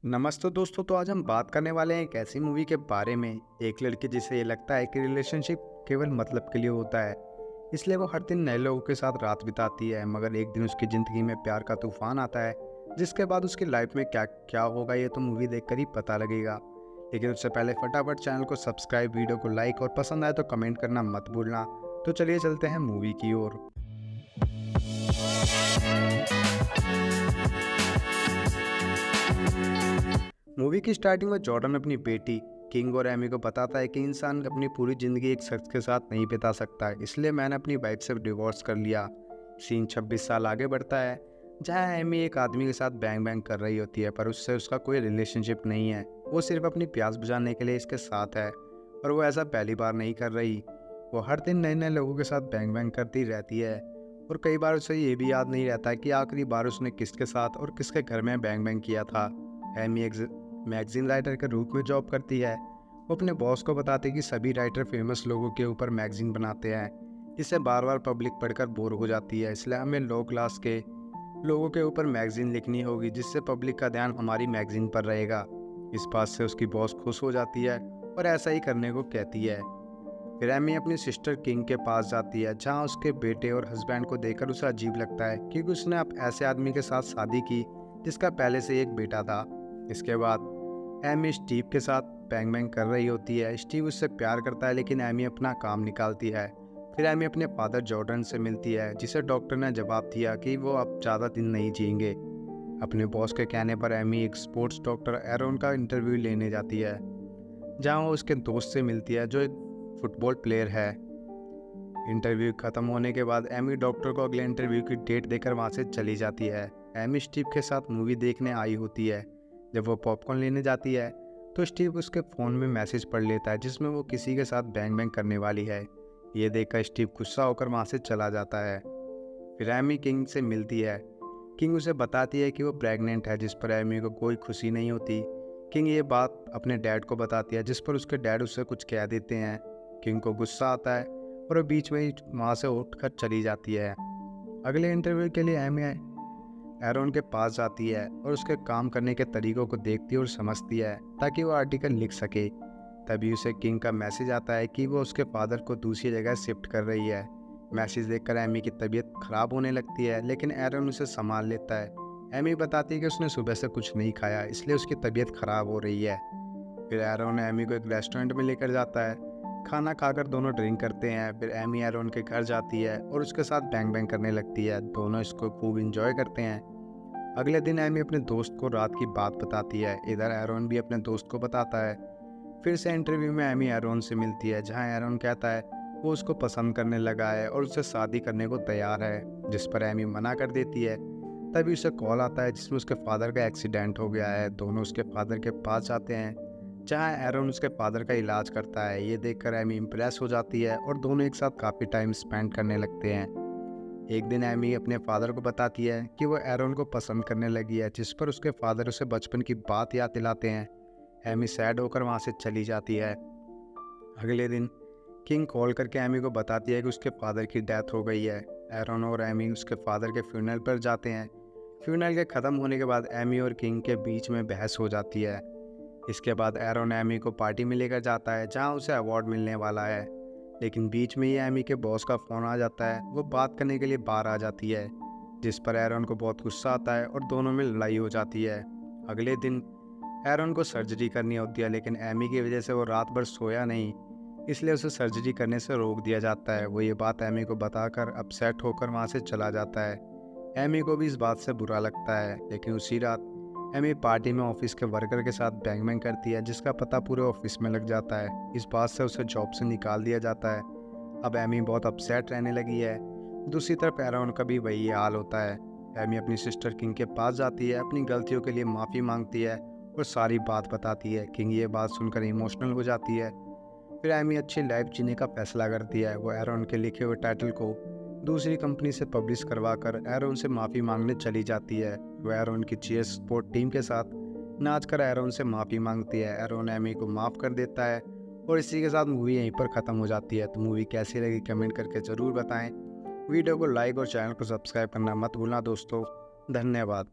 नमस्ते दोस्तों। तो आज हम बात करने वाले हैं एक ऐसी मूवी के बारे में। एक लड़की जिसे ये लगता है कि रिलेशनशिप केवल मतलब के लिए होता है, इसलिए वो हर दिन नए लोगों के साथ रात बिताती है। मगर एक दिन उसकी ज़िंदगी में प्यार का तूफान आता है, जिसके बाद उसकी लाइफ में क्या क्या होगा ये तो मूवी देखकर ही पता लगेगा। लेकिन उससे पहले फटाफट चैनल को सब्सक्राइब, वीडियो को लाइक और पसंद आए तो कमेंट करना मत भूलना। तो चलिए चलते हैं मूवी की ओर। मूवी की स्टार्टिंग में जॉर्डन अपनी बेटी किंग और एमी को बताता है कि इंसान अपनी पूरी ज़िंदगी एक शख्स के साथ नहीं बिता सकता है, इसलिए मैंने अपनी वाइफ से डिवोर्स कर लिया। सीन 26 साल आगे बढ़ता है, जहां एमी एक आदमी के साथ बैंग बैंग कर रही होती है, पर उससे उसका कोई रिलेशनशिप नहीं है। वो सिर्फ अपनी प्यास बुझाने के लिए इसके साथ है, और वो ऐसा पहली बार नहीं कर रही। वो हर दिन नए नए लोगों के साथ बैंग बैंग करती रहती है, और कई बार उसे ये भी याद नहीं रहता कि आखिरी बार उसने किसके साथ और किसके घर में बैंग बैंग किया था। एमी एक मैगजीन राइटर के रूप में जॉब करती है। वो अपने बॉस को बताती है कि सभी राइटर फेमस लोगों के ऊपर मैगजीन बनाते हैं, जिससे बार बार पब्लिक पढ़कर बोर हो जाती है। इसलिए हमें लो क्लास के लोगों के ऊपर मैगजीन लिखनी होगी, जिससे पब्लिक का ध्यान हमारी मैगजीन पर रहेगा। इस बात से उसकी बॉस खुश हो जाती है और ऐसा ही करने को कहती है। फिर एमी अपनी सिस्टर किंग के पास जाती है, जहाँ उसके बेटे और हस्बैंड को देखकर उसे अजीब लगता है, क्योंकि उसने अब ऐसे आदमी के साथ शादी की जिसका पहले से एक बेटा था। इसके बाद एमी स्टीव के साथ बैंग बैंग कर रही होती है। स्टीव उससे प्यार करता है, लेकिन एमी अपना काम निकालती है। फिर एमी अपने फादर जॉर्डन से मिलती है, जिसे डॉक्टर ने जवाब दिया कि वो अब ज़्यादा दिन नहीं जिएंगे। अपने बॉस के कहने पर एमी एक स्पोर्ट्स डॉक्टर एरोन का इंटरव्यू लेने जाती है, जहां वो उसके दोस्त से मिलती है जो एक फुटबॉल प्लेयर है। इंटरव्यू खत्म होने के बाद एमी डॉक्टर को अगले इंटरव्यू की डेट देकर वहां से चली जाती है। एमी स्टीव के साथ मूवी देखने आई होती है। जब वो पॉपकॉर्न लेने जाती है तो स्टीव उसके फ़ोन में मैसेज पढ़ लेता है, जिसमें वो किसी के साथ बैंग बैंग करने वाली है। ये देखकर स्टीव गुस्सा होकर वहाँ से चला जाता है। फिर एमी किंग से मिलती है। किंग उसे बताती है कि वो प्रेग्नेंट है, जिस पर एमी को कोई खुशी नहीं होती। किंग ये बात अपने डैड को बताती है, जिस पर उसके डैड उससे कुछ कह देते हैं। किंग को गुस्सा आता है और वो बीच में ही वहाँ से उठकर चली जाती है। अगले इंटरव्यू के लिए एमी एरोन के पास जाती है और उसके काम करने के तरीकों को देखती और समझती है, ताकि वो आर्टिकल लिख सके। तभी उसे किंग का मैसेज आता है कि वो उसके फादर को दूसरी जगह शिफ्ट कर रही है। मैसेज देखकर एमी की तबीयत खराब होने लगती है, लेकिन एरोन उसे संभाल लेता है। एमी बताती है कि उसने सुबह से कुछ नहीं खाया, इसलिए उसकी तबीयत खराब हो रही है। फिर एरोन एमी को एक रेस्टोरेंट में लेकर जाता है। खाना खाकर दोनों ड्रिंक करते हैं। फिर एमी एरोन के घर जाती है और उसके साथ बैंग बैंग करने लगती है। दोनों इसको खूब इंजॉय करते हैं। अगले दिन एमी अपने दोस्त को रात की बात बताती है। इधर एरोन भी अपने दोस्त को बताता है। फिर से इंटरव्यू में एमी एरोन से मिलती है, जहां एरोन कहता है वो उसको पसंद करने लगा है और उससे शादी करने को तैयार है, जिस पर एमी मना कर देती है। तभी उसे कॉल आता है, जिसमें उसके फादर का एक्सीडेंट हो गया है। दोनों उसके फादर के पास जाते हैं, जहां एरोन उसके फादर का इलाज करता है। ये देखकर एमी इम्प्रेस हो जाती है और दोनों एक साथ काफ़ी टाइम स्पेंड करने लगते हैं। एक दिन एमी अपने फादर को बताती है कि वो एरोन को पसंद करने लगी है, जिस पर उसके फादर उसे बचपन की बात याद दिलाते हैं। एमी सैड होकर वहाँ से चली जाती है। अगले दिन किंग कॉल करके एमी को बताती है कि उसके फादर की डेथ हो गई है। एरोन और एमी उसके फादर के फ्यूनरल पर जाते हैं। फ्यूनरल के ख़त्म होने के बाद एमी और किंग के बीच में बहस हो जाती है। इसके बाद एरोन एमी को पार्टी में लेकर जाता है, जहाँ उसे अवार्ड मिलने वाला है। लेकिन बीच में ही एमी के बॉस का फ़ोन आ जाता है। वो बात करने के लिए बाहर आ जाती है, जिस पर एरोन को बहुत गुस्सा आता है और दोनों में लड़ाई हो जाती है। अगले दिन एरोन को सर्जरी करनी होती है, लेकिन एमी की वजह से वो रात भर सोया नहीं, इसलिए उसे सर्जरी करने से रोक दिया जाता है। वो ये बात एमी को बताकर अपसेट होकर वहाँ से चला जाता है। एमी को भी इस बात से बुरा लगता है, लेकिन उसी रात एमी पार्टी में ऑफिस के वर्कर के साथ बैंग बैंग करती है, जिसका पता पूरे ऑफिस में लग जाता है। इस बात से उसे जॉब से निकाल दिया जाता है। अब एमी बहुत अपसेट रहने लगी है। दूसरी तरफ एरोन का भी वही हाल होता है। एमी अपनी सिस्टर किंग के पास जाती है, अपनी गलतियों के लिए माफ़ी मांगती है और सारी बात बताती है। किंग ये बात सुनकर इमोशनल हो जाती है। फिर एमी अच्छी लाइफ जीने का फैसला करती है। वो एरोन के लिखे हुए टाइटल को दूसरी कंपनी से पब्लिश करवाकर एरोन से माफ़ी मांगने चली जाती है। वो एरोन की चीयर स्पोर्ट टीम के साथ नाच कर एरोन से माफ़ी मांगती है। एरोन एमी को माफ़ कर देता है और इसी के साथ मूवी यहीं पर ख़त्म हो जाती है। तो मूवी कैसी लगी कमेंट करके ज़रूर बताएं। वीडियो को लाइक और चैनल को सब्सक्राइब करना मत भूलना दोस्तों। धन्यवाद।